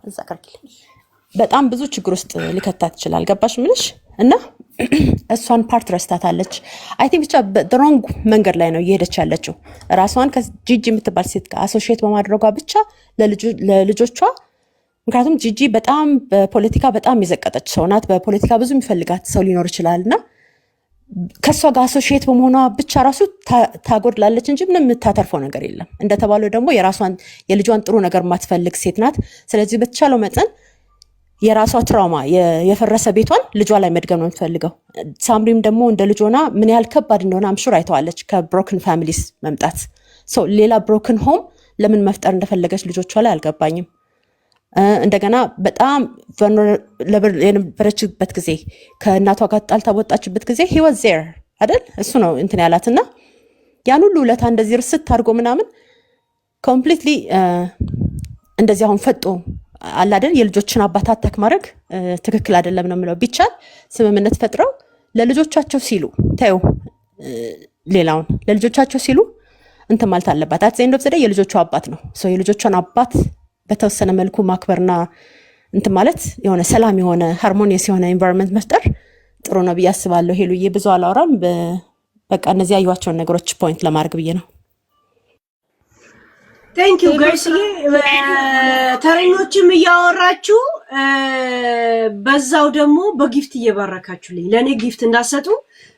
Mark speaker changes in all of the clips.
Speaker 1: እዛ ቀርኪል በጣም ብዙ ችግር ውስጥ ሊከታት ይችላል ገባሽ ምንሽ እና እሷን ፓርት ረስታታለች አይ ቲንክ ብቻ በሮንግ መንገድ ላይ ነው እየሄደች ያለችው ራሷን ከጂጂ የምትባል ሴት ጋር አሶሺየት በማድረጓ ብቻ ለልጆቿ ምክንያቱም ጂጂ በጣም በፖለቲካ በጣም የዘቀጠች ሰው ናት በፖለቲካ ብዙ የሚፈልጋት ሰው ሊኖር ይችላልና ከሷ ጋር አሶሺየት በመሆኗ ብቻ ራሱ ታጎድላለች እንጂ ምንም የምታተርፈው ነገር የለም እንደተባለው ደግሞ የራሷን የልጇን ጥሩ ነገር ማትፈልግ ሴት ናት ስለዚህ በተቻለው መጠን የራሷ ትራውማ የፈረሰ ቤቷን ልጇ ላይ መድገም ነው የምትፈልገው ሳምሪም ደግሞ እንደ ልጆና ምን ያህል ከባድ እንደሆነ አምሹር አይተዋለች ከብሮክን ፋሚሊስ መምጣት ሶ ሌላ ብሮክን ሆም ለምን መፍጠር እንደፈለገች ልጆቿ ላይ አልገባኝም እንደገና በጣም የነበረችበት ጊዜ ከእናቷ ጋር ጣልታ ወጣችበት ጊዜ he was there አይደል እሱ ነው እንትን ያላትና ያን ሁሉ ለታ እንደዚህ ርስት አድርጎ ምናምን ኮምፕሊትሊ እንደዚህ አሁን ፈጦ አላደን የልጆችን አባት አታክ ማድረግ ትክክል አይደለም ነው የምለው ቢቻል ስምምነት ፈጥረው ለልጆቻቸው ሲሉ ታዩ ሌላውን ለልጆቻቸው ሲሉ እንትን ማለት አለባት አትዘንዶ በዘደ የልጆቹ አባት ነው ሶ የልጆቿን አባት በተወሰነ መልኩ ማክበርና እንትን ማለት የሆነ ሰላም የሆነ ሃርሞኒየስ የሆነ ኤንቫይሮንመንት መፍጠር ጥሩ ነው ብያስባለሁ ሄሉዬ ብዙ አላወራም በቃ እነዚህ ያዩዋቸውን ነገሮች ፖይንት ለማድረግ ብዬ ነው
Speaker 2: Thank you guys ተረኞችም እያወራችሁ በዛው ደግሞ በጊፍት እየባረካችሁልኝ ለኔ ጊፍት እንዳሰጡ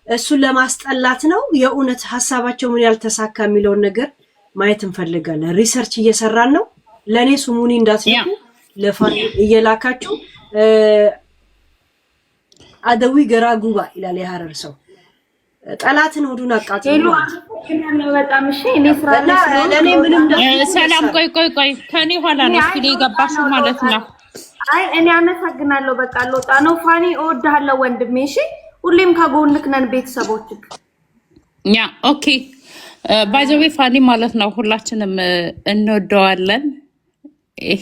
Speaker 2: እሱን ለማስጠላት ነው የኡነት ሐሳባቸው ምን ያልተሳካ የሚለው ነገር ማየት እንፈልጋለን ሪሰርች እየሰራን ነው ለኔ ሱሙኒ እንዳትልኩ ለፋኒ እየላካችሁ አደዊ ገራጉባ ይላል የሐረር ሰው ጠላትን ወዱን አቃጥሉ
Speaker 3: በጣም እሺ እኔ ፍራና
Speaker 2: ለኔ ምንም
Speaker 4: ሰላም ቆይ ከኔ ኋላ ነው እስኪ ሊገባሽ ማለት ነው
Speaker 3: አይ እኔ አመሰግናለሁ በቃ ለውጣ ነው ፋኒ እወድሃለሁ ወንድሜ እሺ ሁሌም ከጎንክ ነን ቤተሰቦችክ
Speaker 4: ያ ኦኬ ባይ ዘ ዌይ ፋኒ ማለት ነው ሁላችንም እንወደዋለን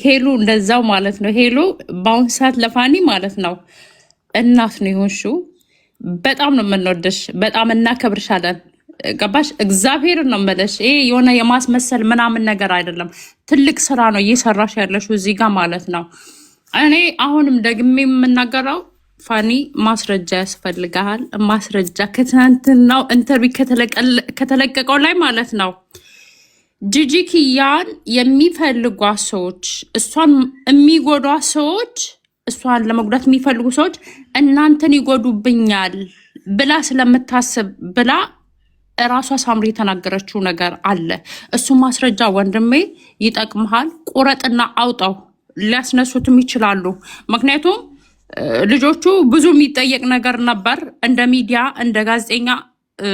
Speaker 4: ሄሉ እንደዛው ማለት ነው ሄሉ ባውን ሰዓት ለፋኒ ማለት ነው እናት ነው ይሆንሽው በጣም ነው የምንወደሽ በጣም እናከብርሻለን ገባሽ እግዚአብሔር ነው መለሽ ይሄ የሆነ የማስመሰል ምናምን ነገር አይደለም ትልቅ ስራ ነው እየሰራሽ ያለሽው እዚህ ጋር ማለት ነው እኔ አሁንም ደግሜ የምናገረው ፋኒ ማስረጃ ያስፈልጋል ማስረጃ ከትናንትናው ኢንተርቪው ከተለቀቀው ላይ ማለት ነው ጂጂ ኪያን የሚፈልጉ ሰዎች እሷን የሚጎዱ ሰዎች እሷን ለመጉዳት የሚፈልጉ ሰዎች እናንተን ይጎዱብኛል ብላ ስለምታስብ ብላ ራሷ ሳምሪ የተናገረችው ነገር አለ እሱ ማስረጃ ወንድሜ ይጠቅምሃል ቁረጥና አውጣው ሊያስነሱትም ይችላሉ ምክንያቱም ልጆቹ ብዙ የሚጠየቅ ነገር ነበር እንደ ሚዲያ እንደ ጋዜጠኛ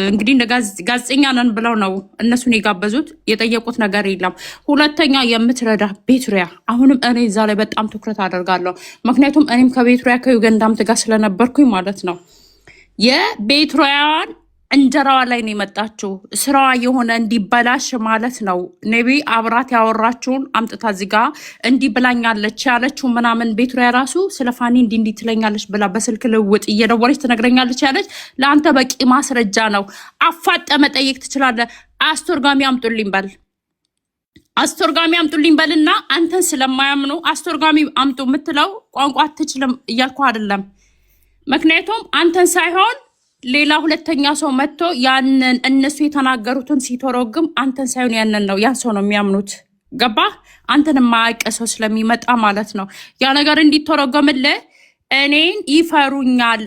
Speaker 4: እንግዲህ እንደ ጋዜጠኛ ነን ብለው ነው እነሱን የጋበዙት የጠየቁት ነገር የለም ሁለተኛ የምትረዳ ቤትሪያ አሁንም እኔ እዛ ላይ በጣም ትኩረት አደርጋለሁ ምክንያቱም እኔም ከቤትሪያ ከዩጋንዳም ጋር ስለነበርኩኝ ማለት ነው የቤትሪያን እንጀራዋ ላይ ነው የመጣችው ስራዋ የሆነ እንዲበላሽ ማለት ነው ነቢ አብራት ያወራችውን አምጥታ እዚህ ጋር እንዲብላኛለች ያለችው ምናምን ቤትሪያ ራሱ ስለፋኒ እንዲ ትለኛለች ብላ በስልክ ልውጥ እየደወለች ትነግረኛለች ያለች ለአንተ በቂ ማስረጃ ነው አፋጠ መጠየቅ ትችላለህ አስተርጋሚ አምጡልኝ በልና አንተን ስለማያምኑ አስተርጋሚ አምጡ የምትለው ቋንቋ አትችልም እያልኩ አይደለም ምክንያቱም አንተን ሳይሆን ሌላ ሁለተኛ ሰው መጥቶ ያንን እነሱ የተናገሩትን ሲተረጉም አንተን ሳይሆን ያንን ነው ያን ሰው ነው የሚያምኑት ገባ አንተን የማያውቅ ሰው ስለሚመጣ ማለት ነው ያ ነገር እንዲተረጎምልህ እኔን ይፈሩኛል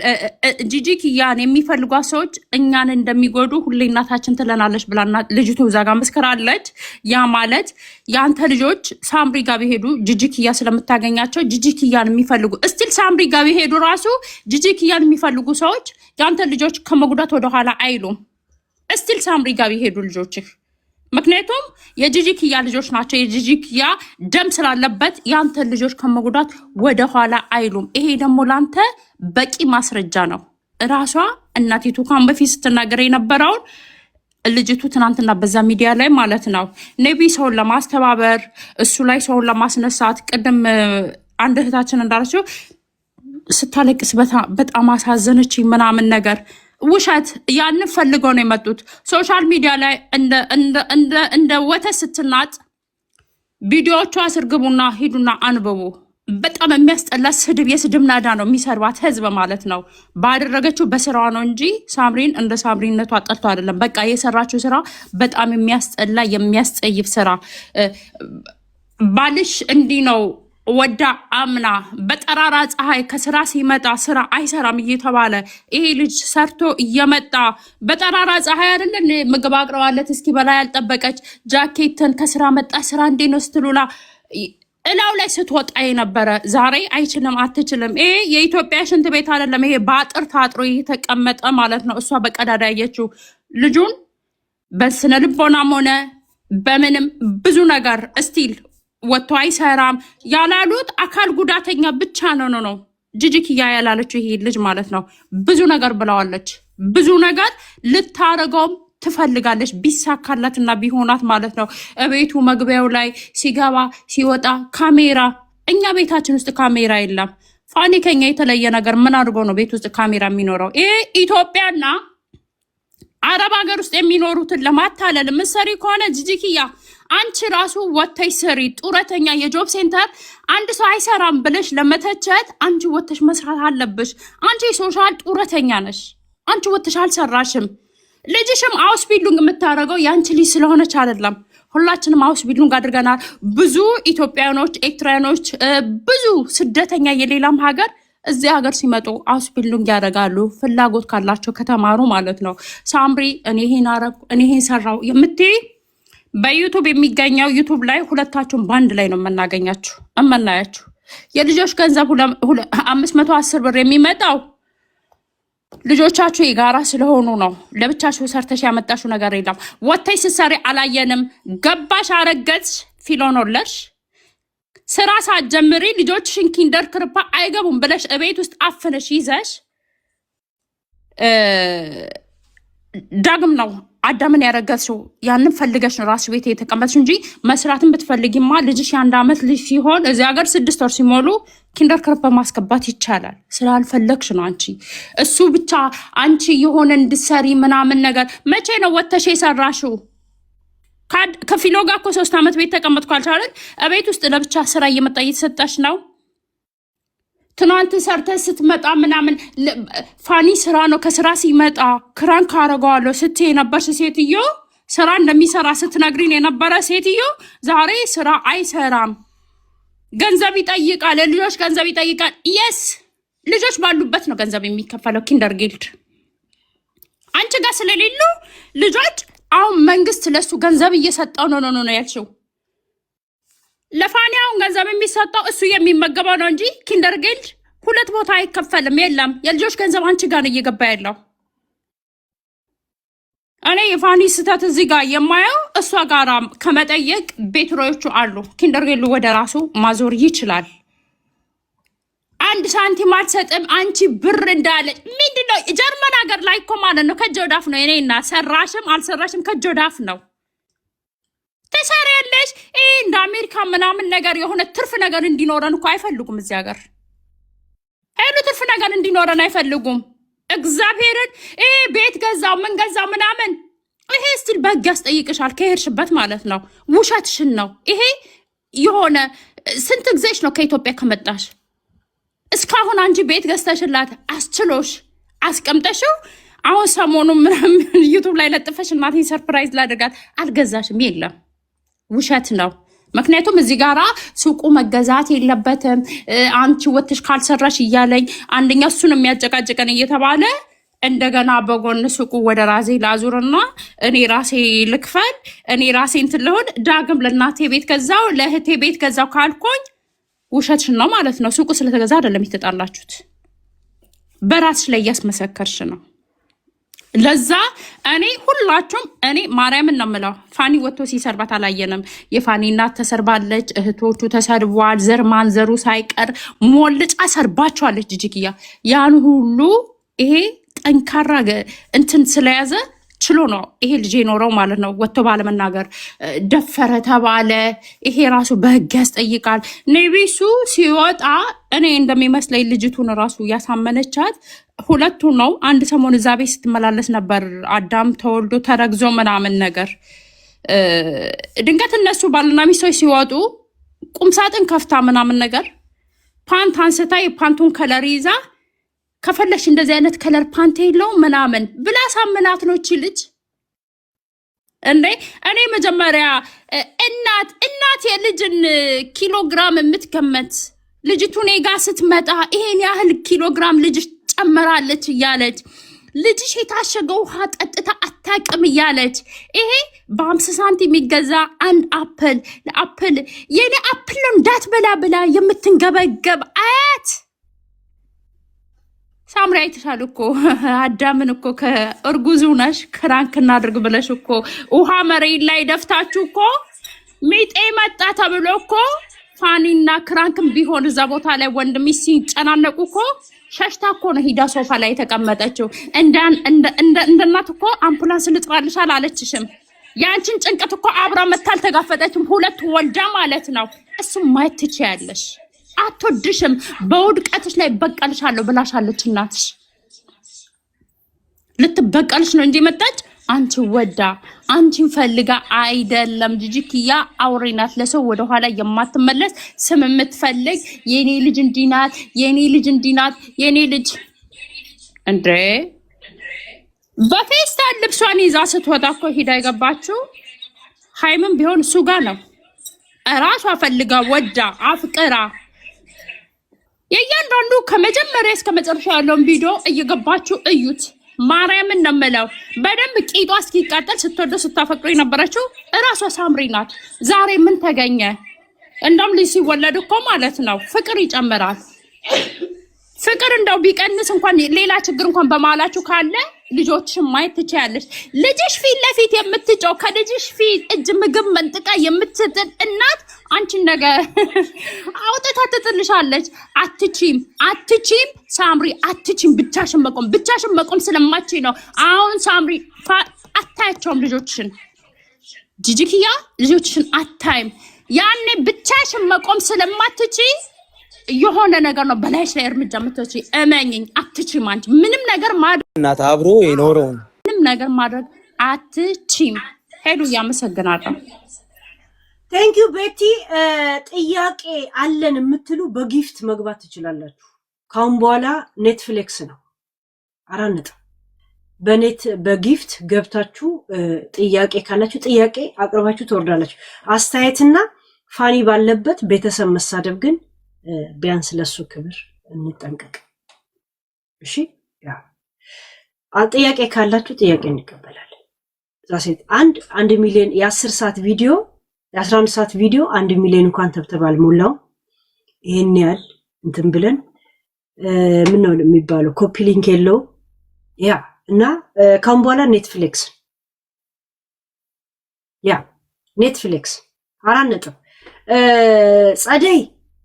Speaker 4: ጂጂ ኪያን የሚፈልጓ ሰዎች እኛን እንደሚጎዱ ሁሌ እናታችን ትለናለች ብላና ልጅቱ ዛጋ መስከራለች ያ ማለት ያንተ ልጆች ሳምሪ ጋር ቢሄዱ ጂጂ ኪያ ስለምታገኛቸው ጂጂ ኪያን የሚፈልጉ እስቲል ሳምሪ ጋር ቢሄዱ ራሱ ጂጂ ኪያን የሚፈልጉ ሰዎች ያንተ ልጆች ከመጉዳት ወደ ኋላ አይሉም እስቲል ሳምሪ ጋር ቢሄዱ ልጆችህ ምክንያቱም የጂጂ ኪያ ልጆች ናቸው የጂጂ ኪያ ደም ስላለበት ያንተ ልጆች ከመጉዳት ወደ ኋላ አይሉም ይሄ ደግሞ ላንተ በቂ ማስረጃ ነው ራሷ እናቲቱ ካን በፊት ስትናገር የነበረው ልጅቱ ትናንትና በዛ ሚዲያ ላይ ማለት ነው ነቢ ሰውን ለማስተባበር እሱ ላይ ሰውን ለማስነሳት ቀደም አንድ እህታችን እንዳለችው ስታለቅስ በጣም አሳዘነች ምናምን ነገር ውሸት ያን ፈልገው ነው የመጡት ሶሻል ሚዲያ ላይ እንደ ወተት ስትናጥ ቪዲዮዎቿ አስርግቡና ሂዱና አንብቡ በጣም የሚያስጠላ ስድብ የስድብ ናዳ ነው የሚሰርባት ህዝብ ማለት ነው። ባደረገችው በስራዋ ነው እንጂ ሳምሪን እንደ ሳምሪነቷ ጠልቶ አይደለም። በቃ የሰራችው ስራ በጣም የሚያስጠላ የሚያስጸይፍ ስራ። ባልሽ እንዲህ ነው ወዳ አምና በጠራራ ፀሐይ ከስራ ሲመጣ ስራ አይሰራም እየተባለ ይሄ ልጅ ሰርቶ እየመጣ በጠራራ ፀሐይ አይደለን ምግብ አቅርባለት እስኪ በላይ ያልጠበቀች ጃኬትን ከስራ መጣ ስራ እንዴ ነው ስትሉላ እላው ላይ ስትወጣ የነበረ ዛሬ አይችልም አትችልም። ይሄ የኢትዮጵያ ሽንት ቤት አይደለም። ይሄ በአጥር ታጥሮ የተቀመጠ ማለት ነው። እሷ በቀዳዳ ያየችው ልጁን በስነ ልቦናም ሆነ በምንም ብዙ ነገር እስቲል ወጥቶ አይሰራም ያላሉት አካል ጉዳተኛ ብቻ ነው ጂጂኪያ ያላለችው ይሄ ልጅ ማለት ነው። ብዙ ነገር ብለዋለች። ብዙ ነገር ልታረገውም ትፈልጋለች ቢሳካላትና ቢሆናት ማለት ነው። እቤቱ መግቢያው ላይ ሲገባ ሲወጣ ካሜራ፣ እኛ ቤታችን ውስጥ ካሜራ የለም። ፋኒ ከኛ የተለየ ነገር ምን አድርጎ ነው ቤት ውስጥ ካሜራ የሚኖረው? ይሄ ኢትዮጵያና አረብ ሀገር ውስጥ የሚኖሩትን ለማታለል ምሰሪ ከሆነ ጂጂኪያ አንቺ ራሱ ወተሽ ስሪ። ጡረተኛ የጆብ ሴንተር አንድ ሰው አይሰራም ብለሽ ለመተቸት አንቺ ወተሽ መስራት አለብሽ። አንቺ ሶሻል ጡረተኛ ነሽ። አንቺ ወተሽ አልሰራሽም። ልጅሽም አውስ ቢልዲንግ የምታደርገው የአንቺ ልጅ ስለሆነች አይደለም። ሁላችንም አውስ ቢልዲንግ አድርገናል። ብዙ ኢትዮጵያኖች፣ ኤርትራኖች፣ ብዙ ስደተኛ የሌላም ሀገር እዚህ ሀገር ሲመጡ አውስ ቢልዲንግ ያደርጋሉ። ፍላጎት ካላቸው ከተማሩ ማለት ነው። ሳምሪ እኔ ይሄን አረኩ እኔ ይሄን ሰራው የምትይ በዩቱብ የሚገኘው ዩቱብ ላይ ሁለታችሁም ባንድ ላይ ነው የምናገኛችሁ እመናያችሁ። የልጆች ገንዘብ 510 ብር የሚመጣው ልጆቻችሁ የጋራ ስለሆኑ ነው። ለብቻችሁ ሰርተሽ ያመጣችሁ ነገር የለም። ወተሽ ስትሰሪ አላየንም። ገባሽ አረገዝሽ ፊሎኖለሽ ስራ ሳትጀምሪ ልጆችሽን ኪንደር ክርፓ አይገቡም ብለሽ እቤት ውስጥ አፍነሽ ይዘሽ ዳግም ነው አዳምን ያረገዝሽው። ያንን ፈልገሽ ነው ራስሽ ቤት የተቀመጥሽ እንጂ መስራትን ብትፈልጊማ ልጅሽ የ1 ዓመት ልጅ ሲሆን እዚህ ሀገር 6 ወር ሲሞሉ ኪንደር ክርፕ ማስገባት ይቻላል። ስላልፈለግሽ ነው አንቺ እሱ ብቻ አንቺ የሆነ እንድሰሪ ምናምን ነገር። መቼ ነው ወተሽ የሰራሽው? ከፊሎ ጋር እኮ 3 ዓመት ቤት ተቀመጥኩ አልቻለን። እቤት ውስጥ ለብቻ ስራ እየመጣ እየተሰጠሽ ነው። ትናንት ሰርተ ስትመጣ ምናምን ፋኒ ስራ ነው ከስራ ሲመጣ ክራን ካረገዋለሁ ስትይ የነበርሽ ሴትዮ፣ ስራ እንደሚሰራ ስትነግሪን የነበረ ሴትዮ ዛሬ ስራ አይሰራም። ገንዘብ ይጠይቃል፣ ልጆች ገንዘብ ይጠይቃል። የስ ልጆች ባሉበት ነው ገንዘብ የሚከፈለው ኪንደር ጊልድ። አንቺ ጋር ስለሌሉ ልጆች አሁን መንግስት ለሱ ገንዘብ እየሰጠው ነው ያልሽው። ለፋኒ አሁን ገንዘብ የሚሰጠው እሱ የሚመገበው ነው እንጂ ኪንደር ጊልድ 2 ቦታ አይከፈልም። የለም የልጆች ገንዘብ አንቺ ጋር ነው እየገባ ያለው። እኔ የፋኒ ስህተት እዚህ ጋር የማየው እሷ ጋር ከመጠየቅ ቤትሮቹ አሉ። ኪንደር ጊልድ ወደ ራሱ ማዞር ይችላል። 1 ሳንቲም አትሰጥም አንቺ ብር እንዳለች ምንድነው? ጀርመን ሀገር ላይ እኮ ማለት ነው ከእጅ ወደ አፍ ነው። እኔና ሰራሽም አልሰራሽም ከእጅ ወደ አፍ ነው። ተሰሪያለሽ። ይሄ እንደ አሜሪካ ምናምን ነገር የሆነ ትርፍ ነገር እንዲኖረን እኮ አይፈልጉም። እዚህ ሀገር ሄሉ ትርፍ ነገር እንዲኖረን አይፈልጉም። እግዚአብሔርን ይሄ ቤት ገዛው ምን ገዛው ምናምን ይሄ ስቲል በህግ ያስጠይቅሻል ከሄድሽበት ማለት ነው። ውሸትሽን ነው ይሄ። የሆነ ስንት ጊዜሽ ነው ከኢትዮጵያ ከመጣሽ እስካሁን አንቺ ቤት ገዝተሽላት አስችሎሽ አስቀምጠሽው አሁን ሰሞኑን ምናምን ዩቱብ ላይ ለጥፈሽ እናቴን ሰርፕራይዝ ላድርጋት አልገዛሽም። የለም ውሸት ነው። ምክንያቱም እዚህ ጋራ ሱቁ መገዛት የለበትም አንቺ ወጥሽ ካልሰራሽ እያለኝ አንደኛ እሱን የሚያጨቃጭቀን እየተባለ እንደገና በጎን ሱቁ ወደ ራሴ ላዙርና እኔ ራሴ ልክፈል እኔ ራሴ እንትን ልሆን ዳግም ለእናቴ ቤት ገዛው ለእህቴ ቤት ገዛው ካልኮኝ ውሸትሽን ነው ማለት ነው። ሱቁ ስለተገዛ አይደለም የተጣላችሁት፣ በራስሽ ላይ እያስመሰከርሽ ነው። ለዛ እኔ ሁላችሁም እኔ ማርያምን ነው የምለው ፋኒ ወጥቶ ሲሰርባት አላየንም። የፋኒ እናት ተሰርባለች፣ እህቶቹ ተሰርቧል፣ ዘር ማንዘሩ ሳይቀር ሞልጫ ሰርባቸዋለች ጂጂኪያ። ያን ሁሉ ይሄ ጠንካራ እንትን ስለያዘ ችሎ ነው ይሄ ልጅ የኖረው ማለት ነው። ወጥቶ ባለመናገር ደፈረ ተባለ። ይሄ ራሱ በህግ ያስጠይቃል። ኔቢሱ ሲወጣ እኔ እንደሚመስለኝ ልጅቱን ራሱ ያሳመነቻት 2 ነው። አንድ ሰሞን እዛ ቤት ስትመላለስ ነበር። አዳም ተወልዶ ተረግዞ ምናምን ነገር ድንገት እነሱ ባልና ሚስቶች ሲወጡ ቁምሳጥን ከፍታ ምናምን ነገር ፓንት አንስታ የፓንቱን ከለር ይዛ ከፈለሽ እንደዚህ አይነት ከለር ፓንት የለውም ምናምን ብላ ሳምናት ነው እቺ ልጅ እንዴ። እኔ መጀመሪያ እናት የልጅን ኪሎግራም የምትገመት ልጅቱ እኔ ጋ ስትመጣ ይሄን ያህል ኪሎግራም ልጅ ጨምራለች እያለች ልጅሽ የታሸገ ውሃ ጠጥታ አታቅም እያለች ይሄ በ50 ሳንቲም የሚገዛ አንድ አፕል የኔ አፕል ነው እንዳትበላ ብላ የምትንገበገብ አያት ሳምሪ አይተሻል እኮ አዳምን እኮ ከእርጉዙ ነሽ ክራንክ እናድርግ ብለሽ እኮ ውሃ መሬት ላይ ደፍታችሁ እኮ ሚጤ መጣ ተብሎ እኮ ፋኒና ክራንክም ቢሆን እዛ ቦታ ላይ ወንድም ሲጨናነቁ እኮ ሸሽታ እኮ ነው ሂዳ ሶፋ ላይ የተቀመጠችው። እንደናት እኮ አምቡላንስ ልጥራልሽ አላለችሽም። ያንቺን ጭንቀት እኮ አብራ መታል ተጋፈጠችም። ሁለት ወልዳ ማለት ነው። እሱም ማየት ትችያለሽ። አትወድሽም። በውድቀትሽ ላይ በቀልሻለሁ ብላሻለች እናትሽ። ልትበቀልሽ ነው እንጂ መጣች አንቺ ወዳ አንቺን ፈልጋ አይደለም። ጂጂኪያ አውሬ ናት፣ ለሰው ወደኋላ የማትመለስ ስም የምትፈልግ የኔ ልጅ እንዲናት የኔ ልጅ እንዲናት የኔ ልጅ እንዴ። በፌስታል ልብሷን ይዛ ስትወጣ እኮ ሂዳ የገባችው ሃይምን ቢሆን እሱ ጋር ነው። እራሷ ፈልጋ ወዳ አፍቅራ የእያንዳንዱ ከመጀመሪያ እስከ መጨረሻ ያለውን ቪዲዮ እየገባችሁ እዩት። ማርያምን ነው የምለው። በደንብ ቂጧ እስኪቃጠል ስትወደው ስታፈቅሩ የነበረችው እራሷ ሳምሪ ናት። ዛሬ ምን ተገኘ? እንደውም ልጅ ሲወለድ እኮ ማለት ነው ፍቅር ይጨምራል። ፍቅር እንደው ቢቀንስ እንኳን ሌላ ችግር እንኳን በማላችሁ ካለ ልጆችሽን ማየት ትችያለሽ። ልጅሽ ፊት ለፊት የምትጮው ከልጅሽ ፊት እጅ ምግብ መንጥቃ የምትጥል እናት አንቺን ነገ አውጥታ ትጥልሻለች። አትቺም ሳምሪ አትቺም። ብቻሽን መቆም ስለማትቺ ነው። አሁን ሳምሪ አታያቸውም ልጆችሽን። ጂጂኪያ ልጆችሽን አታይም። ያኔ ብቻሽን መቆም ስለማትቺ የሆነ ነገር ነው በላይሽ ላይ እርምጃ የምትወጪ። እመኝኝ አትቺም። አንቺ ምንም ነገር ማድረግ
Speaker 5: እናት አብሮ የኖረውን
Speaker 4: ምንም ነገር ማድረግ አትቺም። ሄዱ ያመሰግናለሁ።
Speaker 2: ቴንክ ዩ ቤቲ። ጥያቄ አለን የምትሉ በጊፍት መግባት ትችላላችሁ። ካሁን በኋላ ኔትፍሊክስ ነው 4 ነጥብ በጊፍት ገብታችሁ ጥያቄ ካላችሁ ጥያቄ አቅርባችሁ ትወርዳላችሁ። አስተያየትና ፋኒ ባለበት ቤተሰብ መሳደብ ግን ቢያንስ ለሱ ክብር እንጠንቀቅ። እሺ ያ ጥያቄ ካላችሁ ጥያቄ እንቀበላለን። ዛሴት 1 ሚሊዮን የ10 ሰዓት ቪዲዮ የ11 ሰዓት ቪዲዮ 1 ሚሊዮን እንኳን ተብተባል ሞላው። ይሄን ያህል እንትን ብለን ምን ነው የሚባለው ኮፒ ሊንክ የለው ያ እና ካሁን በኋላ ኔትፍሊክስ 4 ነጥብ ጸደይ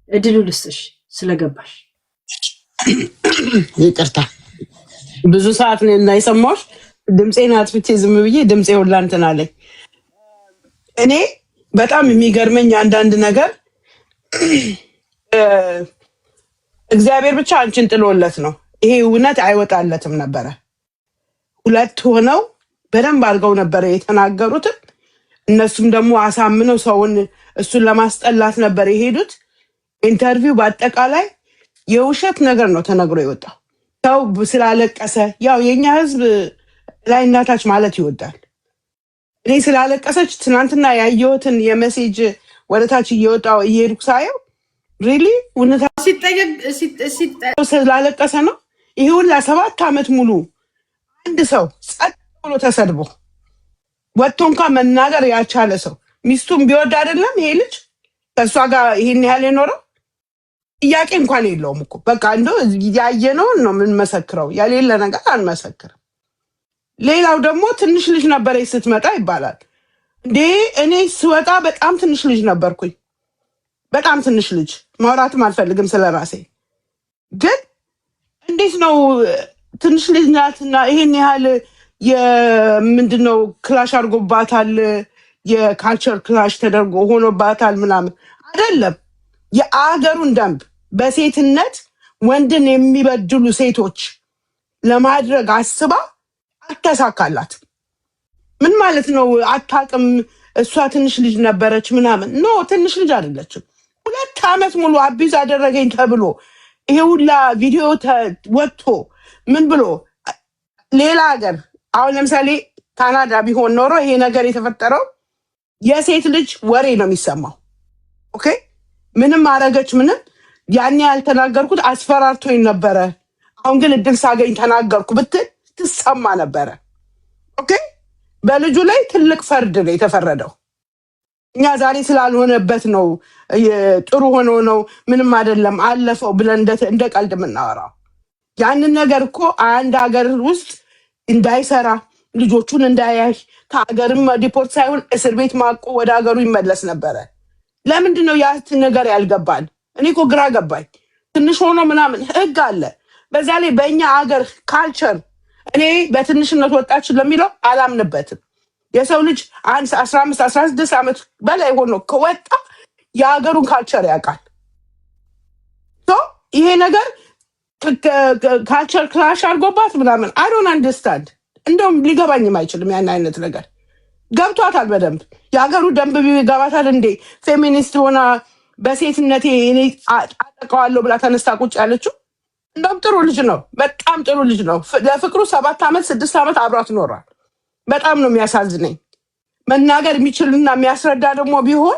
Speaker 2: እድሉ ልስጥሽ ስለገባሽ።
Speaker 6: ይቅርታ ብዙ ሰዓት ነው እና የሰማሁሽ ድምጼን አጥፍቼ ዝም ብዬ ድምጼ ሁላ እንትን አለኝ። እኔ በጣም የሚገርመኝ አንዳንድ ነገር እግዚአብሔር ብቻ አንቺን ጥሎለት ነው። ይሄ እውነት አይወጣለትም ነበረ። ሁለት ሆነው በደንብ አድርገው ነበረ የተናገሩት። እነሱም ደግሞ አሳምነው ሰውን እሱን ለማስጠላት ነበር የሄዱት። ኢንተርቪው በአጠቃላይ የውሸት ነገር ነው ተነግሮ የወጣው። ሰው ስላለቀሰ ያው የኛ ህዝብ ላይ እናታች ማለት ይወዳል። እኔ ስላለቀሰች ትናንትና ያየሁትን የሜሴጅ ወደታች እየወጣው እየሄድኩ ሳየው ሪሊ እውነታ ስላለቀሰ ነው። ይሄ ሁላ 7 ዓመት ሙሉ አንድ ሰው ጸጥ ብሎ ተሰድቦ ወጥቶ እንኳን መናገር ያቻለ ሰው ሚስቱን ቢወድ አይደለም ይሄ ልጅ ከእሷ ጋር ይሄን ያህል የኖረው ጥያቄ እንኳን የለውም እኮ በቃ እንደው ያየነውን ነው የምንመሰክረው፣ ያሌለ ነገር አንመሰክርም። ሌላው ደግሞ ትንሽ ልጅ ነበረች ስትመጣ ይባላል እንዴ። እኔ ስወጣ በጣም ትንሽ ልጅ ነበርኩኝ፣ በጣም ትንሽ ልጅ። ማውራትም አልፈልግም ስለራሴ። ግን እንዴት ነው ትንሽ ልጅ ናትና ይሄን ያህል የምንድነው ክላሽ አድርጎባታል፣ የካልቸር ክላሽ ተደርጎ ሆኖባታል ምናምን አይደለም። የአገሩን ደንብ በሴትነት ወንድን የሚበድሉ ሴቶች ለማድረግ አስባ አልተሳካላት። ምን ማለት ነው? አታውቅም፣ እሷ ትንሽ ልጅ ነበረች ምናምን። ኖ ትንሽ ልጅ አይደለችም። 2 ዓመት ሙሉ አቢዝ አደረገኝ ተብሎ ይሄ ሁላ ቪዲዮ ወጥቶ ምን ብሎ ሌላ ሀገር አሁን ለምሳሌ ካናዳ ቢሆን ኖሮ ይሄ ነገር የተፈጠረው የሴት ልጅ ወሬ ነው የሚሰማው። ኦኬ ምንም አረገች ምንም ያኔ ያልተናገርኩት አስፈራርቶኝ ነበረ፣ አሁን ግን እድል ሳገኝ ተናገርኩ ብትል ትሰማ ነበረ። ኦኬ በልጁ ላይ ትልቅ ፈርድ ነው የተፈረደው። እኛ ዛሬ ስላልሆነበት ነው ጥሩ ሆኖ ነው ምንም አይደለም አለፈው ብለን እንደ ቀልድ የምናወራው። ያንን ነገር እኮ አንድ ሀገር ውስጥ እንዳይሰራ ልጆቹን እንዳያይ ከሀገርም ዲፖርት ሳይሆን እስር ቤት ማቆ ወደ ሀገሩ ይመለስ ነበረ። ለምንድን ነው ያ ነገር ያልገባን? እኔ እኮ ግራ ገባኝ። ትንሽ ሆኖ ምናምን ህግ አለ። በዛ ላይ በእኛ ሀገር ካልቸር እኔ በትንሽነት ወጣች ለሚለው አላምንበትም። የሰው ልጅ 15 16 ዓመት በላይ ሆኖ ከወጣ የሀገሩን ካልቸር ያውቃል። ይሄ ነገር ካልቸር ክላሽ አድርጎባት ምናምን አይ ዶንት አንደርስታንድ። እንደውም ሊገባኝም አይችልም ያን አይነት ነገር። ገብቷታል በደንብ የሀገሩ ደንብ ቢገባታል እንዴ ፌሚኒስት ሆና በሴትነቴ እኔ አጠቃዋለሁ ብላ ተነስታ ቁጭ ያለችው። እንደውም ጥሩ ልጅ ነው፣ በጣም ጥሩ ልጅ ነው። ለፍቅሩ 7 ዓመት 6 ዓመት አብሯት ኖሯል። በጣም ነው የሚያሳዝነኝ። መናገር የሚችልና የሚያስረዳ ደግሞ ቢሆን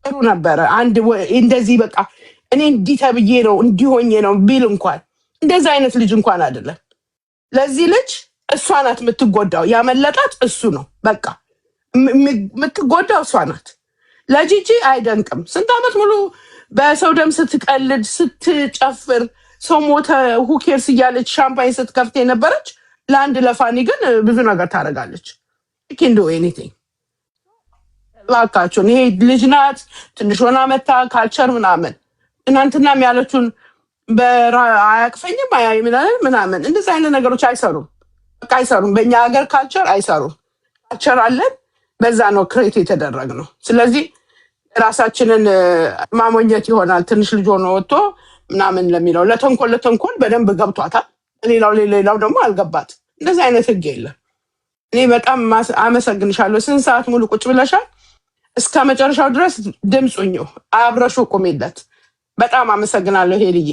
Speaker 6: ጥሩ ነበረ። አንድ እንደዚህ በቃ እኔ እንዲህ ተብዬ ነው እንዲሆኜ ነው ቢል እንኳን እንደዛ አይነት ልጅ እንኳን አይደለም። ለዚህ ልጅ እሷ ናት የምትጎዳው። ያመለጣት እሱ ነው። በቃ የምትጎዳው እሷ ናት። ለጂጂ አይደንቅም። ስንት ዓመት ሙሉ በሰው ደም ስትቀልድ ስትጨፍር ሰው ሞተ ሁኬርስ እያለች ሻምፓኝ ስትከፍት የነበረች ለአንድ ለፋኒ ግን ብዙ ነገር ታደርጋለች። ኪንዶ ኤኒቲንግ እባካችሁን። ይሄ ልጅ ናት ትንሽ ሆና መታ ካልቸር ምናምን እናንተናም ያለችውን አያቅፈኝም ምናምን እንደዚህ አይነት ነገሮች አይሰሩም። በቃ አይሰሩም። በእኛ ሀገር ካልቸር አይሰሩም። ካልቸር አለን፣ በዛ ነው ክሬት የተደረግ ነው። ስለዚህ ራሳችንን ማሞኘት ይሆናል። ትንሽ ልጅ ሆኖ ወጥቶ ምናምን ለሚለው ለተንኮል በደንብ ገብቷታል። ሌላው ደግሞ አልገባት። እንደዚህ አይነት ህግ የለም። እኔ በጣም አመሰግንሻለሁ። ስንት ሰዓት ሙሉ ቁጭ ብለሻል? እስከ መጨረሻው ድረስ ድምፁኝ አብረሹ ቁሚለት። በጣም አመሰግናለሁ ሄልዬ።